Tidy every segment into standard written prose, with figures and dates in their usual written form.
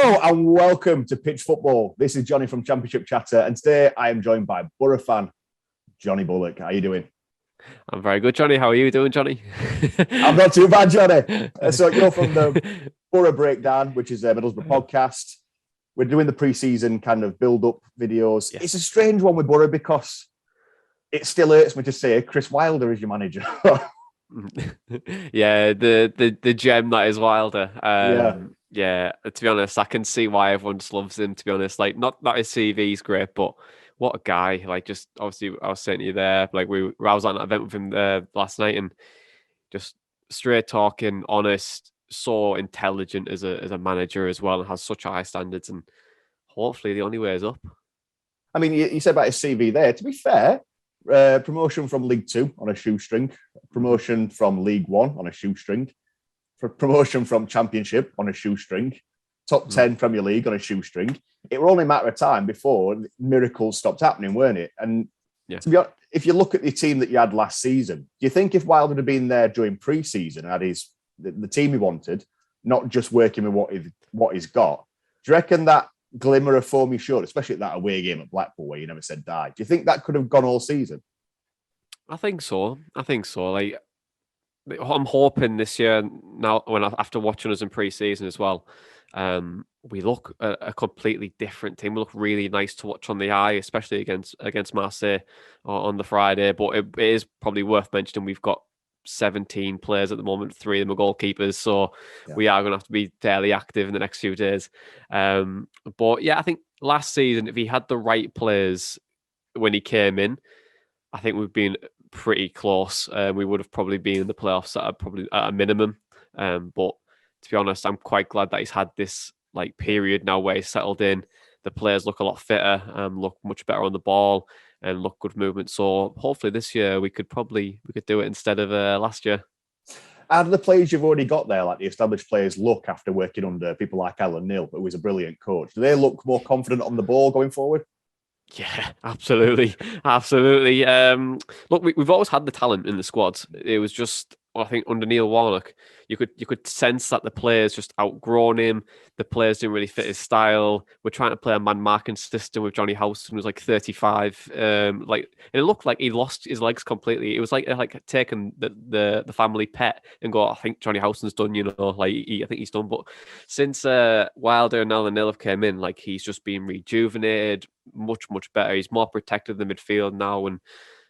Hello and welcome to Pitch Football. This is Jonny from Championship Chatter, and today I am joined by Boro fan Jonny Bullock. How are you doing? I'm very good, Jonny. How are you doing, Jonny? I'm not too bad, Jonny. So you're from the Boro Breakdown, which is a Middlesbrough podcast. We're doing the pre-season kind of build-up videos. Yes. It's a strange one with Boro because it still hurts me to say Chris Wilder is your manager. Yeah, the gem that is Wilder. Yeah. Yeah, to be honest, I can see why everyone just loves him, to be honest. Like, not that his CV is great, but what a guy. Like, just obviously, I was saying to you there, like, I was at an event with him last night, and just straight talking, honest, so intelligent as a manager as well, and has such high standards, and hopefully the only way is up. I mean, you said about his CV there. To be fair, promotion from League Two on a shoestring, promotion from League One on a shoestring, for promotion from Championship on a shoestring, top 10 Premier League on a shoestring. It were only a matter of time before miracles stopped happening, weren't it? And to be honest, if you look at the team that you had last season, do you think if Wilder had been there during pre-season and had the team he wanted, not just working with what he's got, do you reckon that glimmer of form he showed, especially at that away game at Blackpool where you never said die, do you think that could have gone all season? I think so. Like, I'm hoping this year now, after watching us in pre-season as well, we look a completely different team. We look really nice to watch on the eye, especially against Marseille on the Friday. But it is probably worth mentioning we've got 17 players at the moment. 3 of them are goalkeepers, so we are going to have to be fairly active in the next few days. But yeah, I think last season, if he had the right players when he came in, I think we've been pretty close. We would have probably been in the playoffs at a minimum. But to be honest, I'm quite glad that he's had this like period now where he's settled in. The players look a lot fitter, look much better on the ball, and look good movement. So hopefully this year we could do it instead of last year. How do the players you've already got there, like the established players, look after working under people like Alan Neil, who is a brilliant coach? Do they look more confident on the ball going forward? Yeah, absolutely. Look, we've always had the talent in the squad. It was just, I think, under Neil Warnock, you could sense that the players just outgrown him. The players didn't really fit his style. We're trying to play a man marking system with Jonny Howson, who's like 35. And it looked like he lost his legs completely. It was like taking the family pet and go, I think Jonny Howson's done. I think he's done. But since Wilder and Alan Neil have came in, like he's just been rejuvenated, much better. He's more protected in the midfield now, and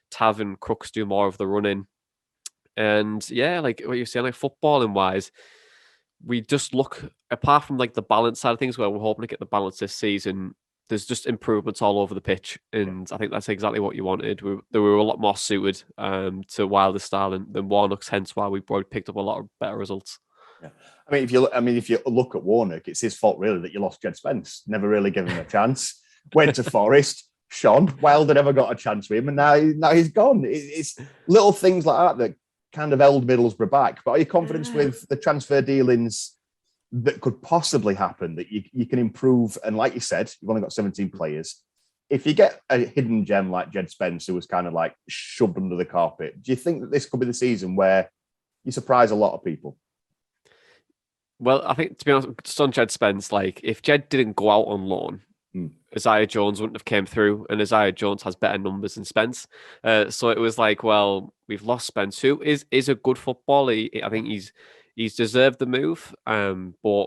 Tav and Crooks do more of the running. And yeah, like what you're saying, like footballing wise, we just look, apart from like the balance side of things, where we're hoping to get the balance this season, there's just improvements all over the pitch. And I think that's exactly what you wanted. They were a lot more suited to Wilder's style than Warnock's, hence why we probably picked up a lot of better results. Yeah. If you look at Warnock, it's his fault really that you lost Jed Spence. Never really given him a chance. Went to Forest, shone. Wilder never got a chance with him, and now he's gone. It's little things like that kind of held Middlesbrough back. But are you confident with the transfer dealings that could possibly happen, that you can improve? And like you said, you've only got 17 players. If you get a hidden gem like Jed Spence, who was kind of like shoved under the carpet, do you think that this could be the season where you surprise a lot of people? Well, I think, to be honest, just on Jed Spence, like if Jed didn't go out on loan, Isaiah Jones wouldn't have came through, and Isaiah Jones has better numbers than Spence. So it was like, well, we've lost Spence, who is a good footballer. I think he's deserved the move, but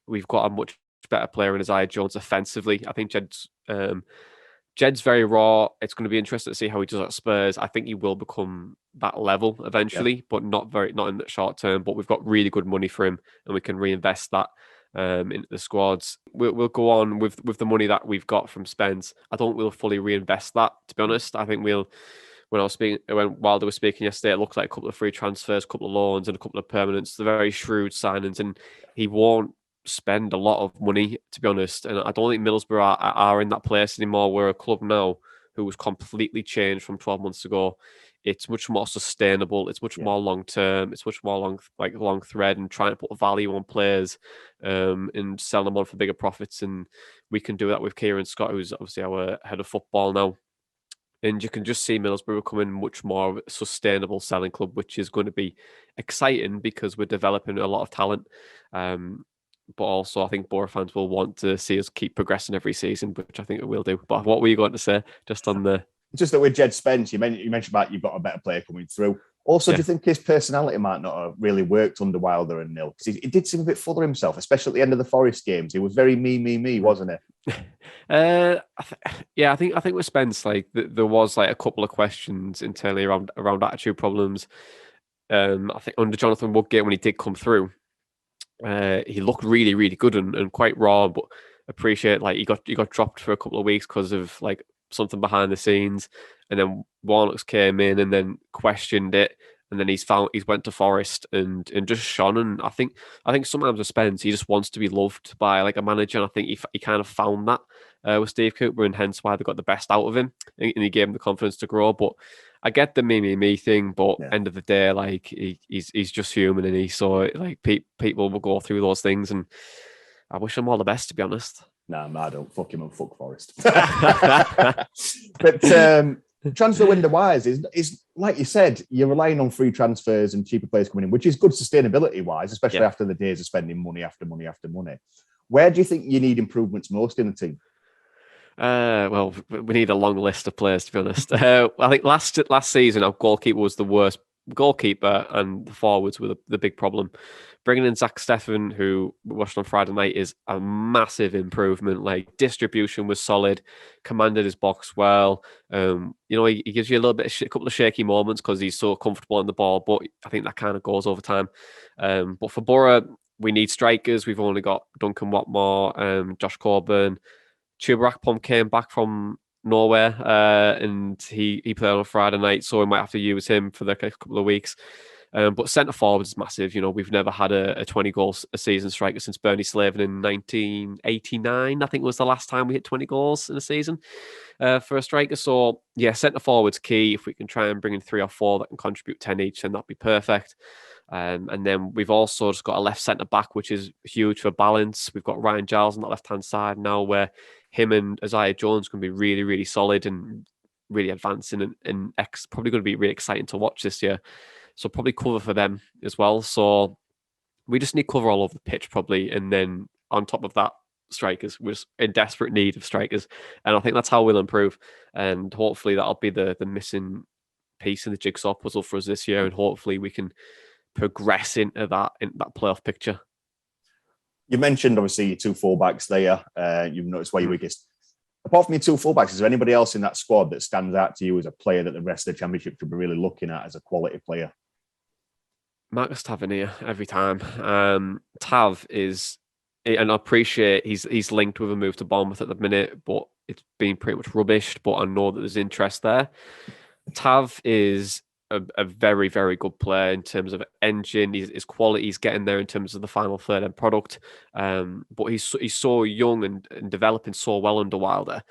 we've got a much better player in Isaiah Jones offensively. I think Jed's very raw. It's going to be interesting to see how he does at Spurs. I think he will become that level eventually, but not in the short term. But we've got really good money for him, and we can reinvest that into the squads. We'll go on with the money that we've got from Spence. I don't think we'll fully reinvest that, to be honest. I think when Wilder was speaking yesterday, it looks like a couple of free transfers, a couple of loans, and a couple of permanents. They're very shrewd signings, and he won't spend a lot of money, to be honest. And I don't think Middlesbrough are in that place anymore. We're a club now who was completely changed from 12 months ago. It's much more sustainable. It's much more long term. It's much more long thread, and trying to put value on players and sell them on for bigger profits. And we can do that with Kieran Scott, who's obviously our head of football now. And you can just see Middlesbrough becoming much more of a sustainable selling club, which is going to be exciting because we're developing a lot of talent. but also I think Boro fans will want to see us keep progressing every season, which I think it will do. But what were you going to say just on the... Just that with Jed Spence, you mentioned about you've got a better player coming through. Also, do you think his personality might not have really worked under Wilder and Nil? Because he did seem a bit full of himself, especially at the end of the Forest games. He was very me, wasn't he? I think with Spence, like there was like a couple of questions internally around attitude problems. I think under Jonathan Woodgate when he did come through, he looked really, really good and quite raw. But appreciate like he got dropped for a couple of weeks because of like something behind the scenes, and then Warnock's came in and then questioned it, and then he's went to Forest and just shone. And I think sometimes with Spence, he just wants to be loved by like a manager, and I think he kind of found that with Steve Cooper, and hence why they got the best out of him, and he gave him the confidence to grow. But I get the me thing, but end of the day, like he's just human, and so like people will go through those things, and I wish him all the best, to be honest. No, I don't. Fuck him and fuck Forest. But transfer window wise is like you said, you're relying on free transfers and cheaper players coming in, which is good sustainability wise, especially after the days of spending money after money after money. Where do you think you need improvements most in the team? Well, we need a long list of players, to be honest. I think last season our goalkeeper was the worst goalkeeper, and the forwards were the big problem. Bringing in Zach Steffen, who we watched on Friday night, is a massive improvement. Like distribution was solid, commanded his box well. He gives you a little bit, a couple of shaky moments because he's so comfortable on the ball, but I think that kind of goes over time. But for Boro, we need strikers. We've only got Duncan Watmore, Josh Coburn. Chuba Akpom came back from Norway, and he played on Friday night, so we might have to use him for the couple of weeks. But centre forward is massive. We've never had a 20 goals a season striker since Bernie Slavin in 1989. I think was the last time we hit 20 goals in a season for a striker. So yeah, centre forward's key. If we can try and bring in 3 or 4 that can contribute 10 each, then that'd be perfect. And then we've also just got a left centre back, which is huge for balance. We've got Ryan Giles on that left hand side now, where him and Isaiah Jones can be really, really solid and really advancing, and probably going to be really exciting to watch this year. So probably cover for them as well. So we just need cover all over the pitch probably. And then on top of that, strikers. We're in desperate need of strikers. And I think that's how we'll improve. And hopefully that'll be the missing piece in the jigsaw puzzle for us this year. And hopefully we can progress into that playoff picture. You mentioned obviously your 2 fullbacks there. You've noticed where your weakest. Apart from your 2 fullbacks, is there anybody else in that squad that stands out to you as a player that the rest of the championship should be really looking at as a quality player? Marcus Tavernier every time. Tav is, and I appreciate he's linked with a move to Bournemouth at the minute, but it's been pretty much rubbish. But I know that there's interest there. Tav is a very, very good player in terms of engine. His quality is getting there in terms of the final third end product. But he's so young and developing so well under Wilder.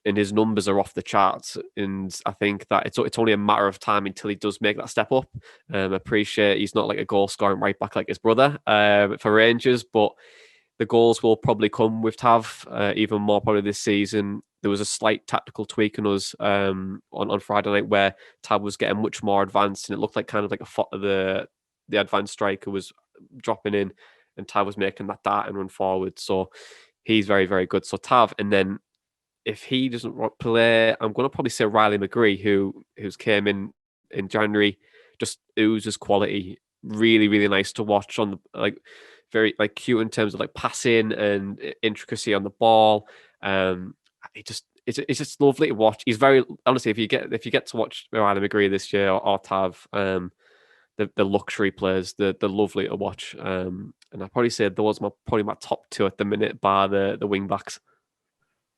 And his numbers are off the charts. And I think that it's only a matter of time until he does make that step up. Appreciate he's not like a goal scoring right back like his brother for Rangers, but the goals will probably come with Tav even more probably this season. There was a slight tactical tweak in us on Friday night where Tav was getting much more advanced, and it looked like kind of like the advanced striker was dropping in, and Tav was making that dart and run forward. So he's very, very good. So Tav, and then if he doesn't play, I'm going to probably say Riley McGree, who's came in January, just oozes quality. Really, really nice to watch on the very cute in terms of like passing and intricacy on the ball. It's just lovely to watch. He's very honestly, if you get to watch Riley McGree this year or Tav, the luxury players, they're lovely to watch. And I probably say those are probably my top 2 at the minute, bar the wing backs.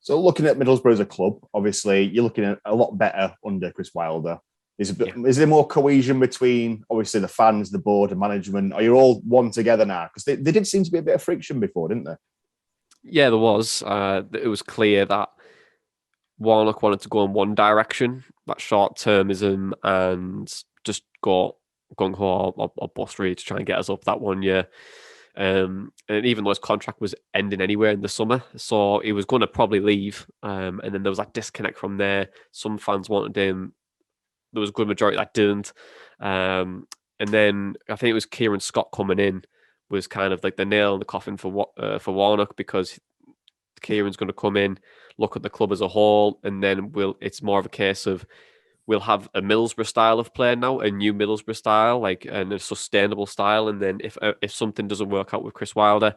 So looking at Middlesbrough as a club, obviously you're looking at a lot better under Chris Wilder. Is there more cohesion between obviously the fans, the board, and management? Are you all one together now? Because they did seem to be a bit of friction before, didn't they? Yeah, there was. It was clear that Warnock wanted to go in one direction, that short-termism, and just go gung-ho or bust really to try and get us up that one year. And even though his contract was ending anyway in the summer, so he was going to probably leave. And then there was that disconnect from there. Some fans wanted him. There was a good majority that didn't. And then I think it was Kieran Scott coming in was kind of like the nail in the coffin for Warnock, because Kieran's going to come in, look at the club as a whole, and then it's more of a case of we'll have a Middlesbrough style of play now, a new Middlesbrough style, like, and a sustainable style. And then if something doesn't work out with Chris Wilder,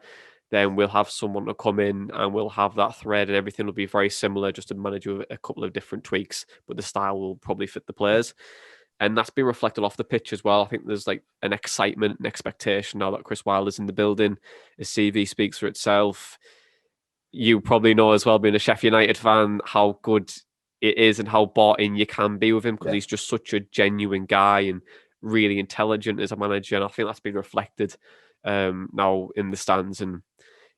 then we'll have someone to come in and we'll have that thread, and everything will be very similar, just to manage with a couple of different tweaks, but the style will probably fit the players. And that's been reflected off the pitch as well. I think there's like an excitement and expectation now that Chris Wilder's in the building. His CV speaks for itself. You probably know as well, being a Sheffield United fan, how good it is and how bought in you can be with him, because he's just such a genuine guy and really intelligent as a manager. And I think that's been reflected now in the stands. And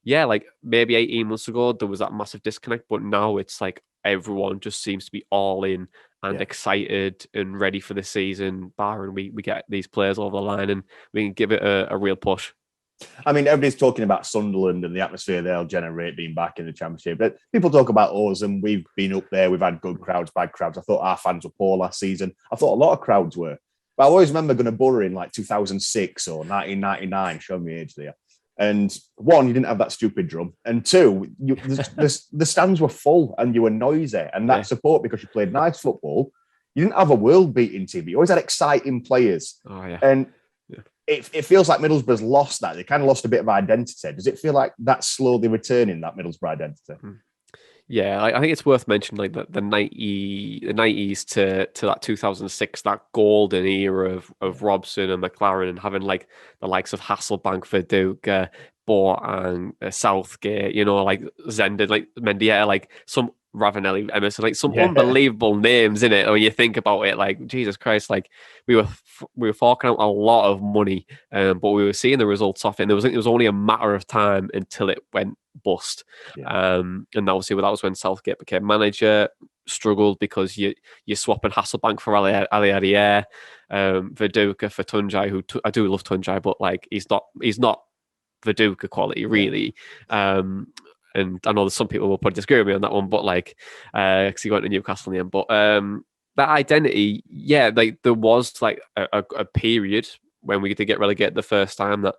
yeah, like maybe 18 months ago, there was that massive disconnect, but now it's like everyone just seems to be all in and excited and ready for the season, barring we get these players over the line and we can give it a real push. I mean, everybody's talking about Sunderland and the atmosphere they'll generate being back in the Championship. But people talk about us, and we've been up there. We've had good crowds, bad crowds. I thought our fans were poor last season. I thought a lot of crowds were. But I always remember going to Boro in like 2006 or 1999, show me age there. And one, you didn't have that stupid drum. And two, the stands were full and you were noisy. And that support, because you played nice football, you didn't have a world-beating team. You always had exciting players. Oh, yeah. And it feels like Middlesbrough's lost that. They kind of lost a bit of identity. Does it feel like that's slowly returning, that Middlesbrough identity? Yeah, I think it's worth mentioning like the 90s to that 2006, that golden era of Robson and McLaren, and having like the likes of Hasselbank, Viduka, Boateng, Southgate, you know, like Zenden, like Mendieta, like some Ravanelli, Emerson, like some unbelievable names in it. When you think about it, like Jesus Christ, like we were forking out a lot of money, but we were seeing the results off it. And it was only a matter of time until it went bust. And obviously, that was when Southgate became manager. Struggled because you're swapping Hasselbank for Ali Adier, Viduka for Tunjai, who I do love Tunjai, but like he's not Viduka quality really. And I know there's some people will probably disagree with me on that one, but like, because he went to Newcastle in the end. But that identity, like there was like a period when we did get relegated the first time that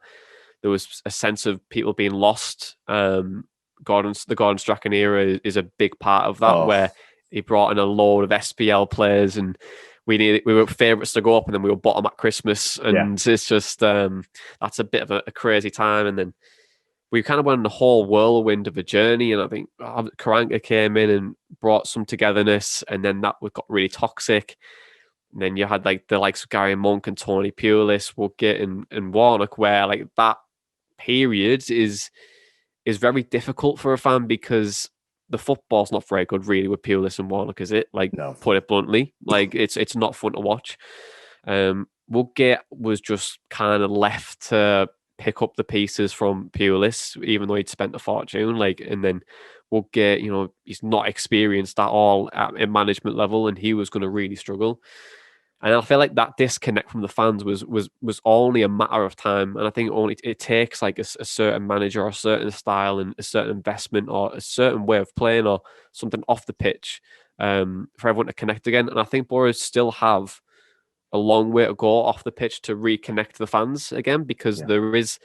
there was a sense of people being lost. The Gordon Strachan era is a big part of that, where he brought in a load of SPL players, and we were favourites to go up, and then we were bottom at Christmas, and it's just that's a bit of a crazy time. And then we kind of went on the whole whirlwind of a journey, and I think Karanka came in and brought some togetherness, and then that got really toxic. And then you had like the likes of Gary Monk and Tony Pulis, Woodgate and Warnock, where like that period is very difficult for a fan, because the football's not very good really with Pulis and Warnock, is it? Like, no. Put it bluntly, like it's not fun to watch. Woodgate was just kind of left to pick up the pieces from Pulis, even though he'd spent a fortune. Like, and then Woodgate, you know, he's not experienced at all at management level, and he was going to really struggle. And I feel like that disconnect from the fans was only a matter of time. And I think it takes like a certain manager or a certain style and a certain investment or a certain way of playing or something off the pitch for everyone to connect again. And I think Boro still have a long way to go off the pitch to reconnect the fans again, because there is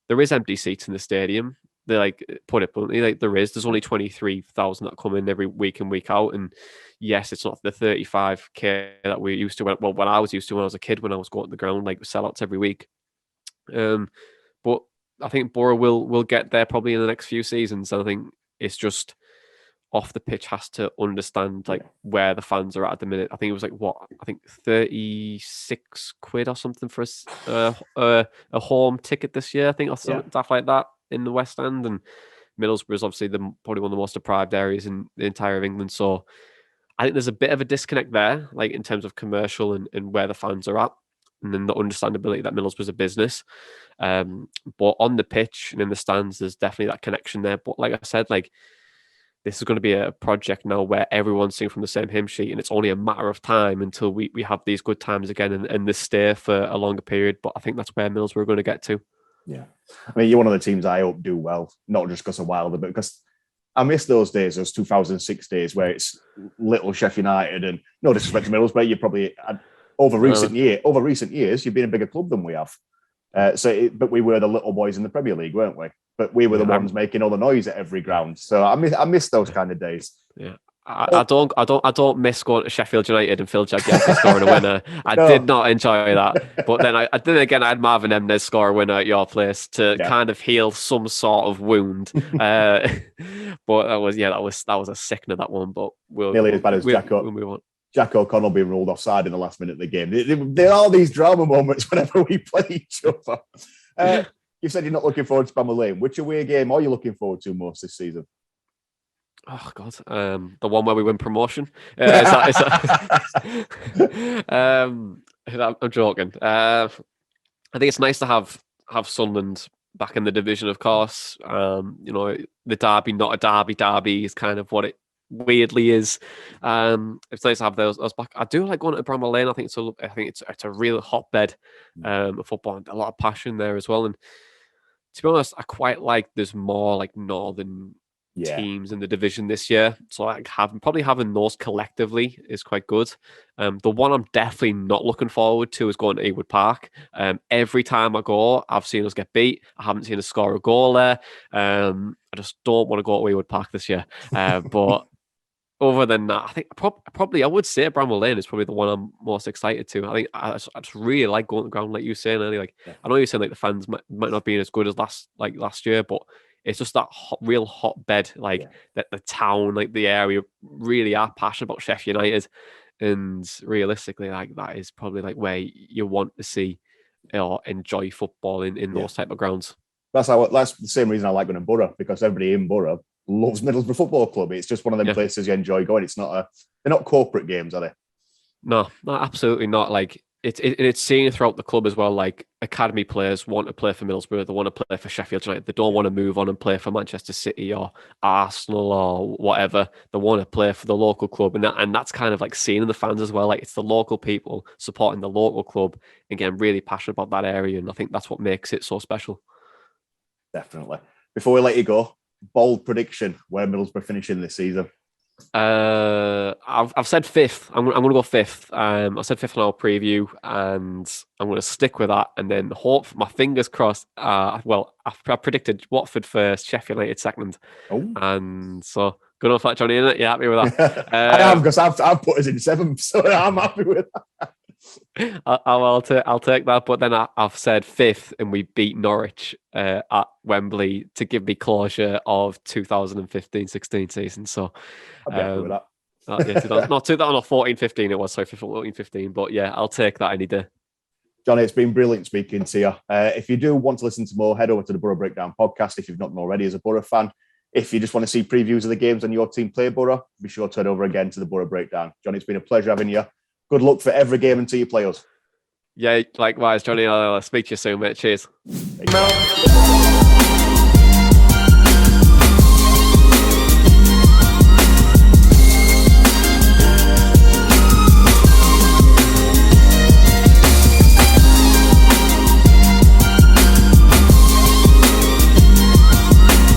empty seats in the stadium. They like, put it bluntly, like there's only 23,000 that come in every week and week out. And yes, it's not the 35k that we used to when I was used to when I was a kid, when I was going to the ground, like sellouts every week. But I think Boro will get there probably in the next few seasons. And I think it's just off the pitch has to understand like where the fans are at the minute. I think it was like 36 quid or something for a home ticket this year, I think, or stuff like that in the West End. And Middlesbrough is obviously probably one of the most deprived areas in the entire of England. So I think there's a bit of a disconnect there, like in terms of commercial and where the fans are at, and then the understandability that Middlesbrough is a business. But on the pitch and in the stands, there's definitely that connection there. But like I said, like, this is going to be a project now where everyone's singing from the same hymn sheet, and it's only a matter of time until we have these good times again and this stay for a longer period. But I think that's where Middlesbrough are going to get to. Yeah. I mean, you're one of the teams I hope do well, not just because of Wilder, but because I miss those days, those 2006 days where it's little Sheffield United, and no disrespect to Middlesbrough, you probably over recent years, you've been a bigger club than we have. But we were the little boys in the Premier League, weren't we? But we were the ones making all the noise at every ground. So I miss those kind of days. Yeah. I don't miss going to Sheffield United and Phil Jagielka scoring a winner. I did not enjoy that. But then I had Marvin Emnes score a winner at your place to kind of heal some sort of wound. But that was a sickener, that one. But nearly as bad as Jack O'Connell being ruled offside in the last minute of the game. There are these drama moments whenever we play each other. You said you're not looking forward to Bramall Lane. Which away game are you looking forward to most this season? Oh God, the one where we win promotion. I'm joking. I think it's nice to have Sunderland back in the division, of course. The derby, not a derby is kind of what it weirdly is. It's nice to have those back. I do like going to Bramall Lane. I think it's a real hotbed of football and a lot of passion there as well. And to be honest, I quite like there's more like northern teams in the division this year. So like having those collectively is quite good. The one I'm definitely not looking forward to is going to Ewood Park. Every time I go, I've seen us get beat. I haven't seen us score a goal there. I just don't want to go to Ewood Park this year. But other than that, I think probably I would say Bramall Lane is probably the one I'm most excited to. I think I just really like going to the ground, like you were saying earlier. Like I know you're saying like the fans might not be as good as last year, but it's just that real hotbed, that the town, like the area, really are passionate about Sheffield United, and realistically, like that is probably like where you want to see or enjoy football in those type of grounds. That's the same reason I like going to Boro, because everybody in Boro loves Middlesbrough Football Club. It's just one of them places you enjoy going. They're not corporate games, are they? No, absolutely not. Like it's seen throughout the club as well. Like academy players want to play for Middlesbrough, they want to play for Sheffield United. They don't want to move on and play for Manchester City or Arsenal or whatever. They want to play for the local club, and that's kind of like seen in the fans as well. Like it's the local people supporting the local club and getting really passionate about that area, and I think that's what makes it so special. Definitely. Before we let you go, bold prediction where Middlesbrough finishing this season. I've said fifth. I'm going to go fifth. I said fifth in our preview, and I'm going to stick with that. And then hope, my fingers crossed. I predicted Watford first, Sheffield United second, and so good enough for that, Jonny. Isn't it? You happy with that? I am, because I've put us in seventh, so I'm happy with that. I'll take that, but then I've said fifth, and we beat Norwich at Wembley to give me closure of 2015-16 season. So I'll be happy with that. Not 14-15 it was, sorry, 14-15, but yeah, I'll take that any day. Jonny, it's been brilliant speaking to you. If you do want to listen to more, head over to the Boro Breakdown podcast if you've not already as a Boro fan. If you just want to see previews of the games on your team play Boro, be sure to head over again to the Boro Breakdown. Jonny, it's been a pleasure having you. Good luck for every game until you play us. Yeah, likewise, Jonny. I'll speak to you soon, mate. Cheers.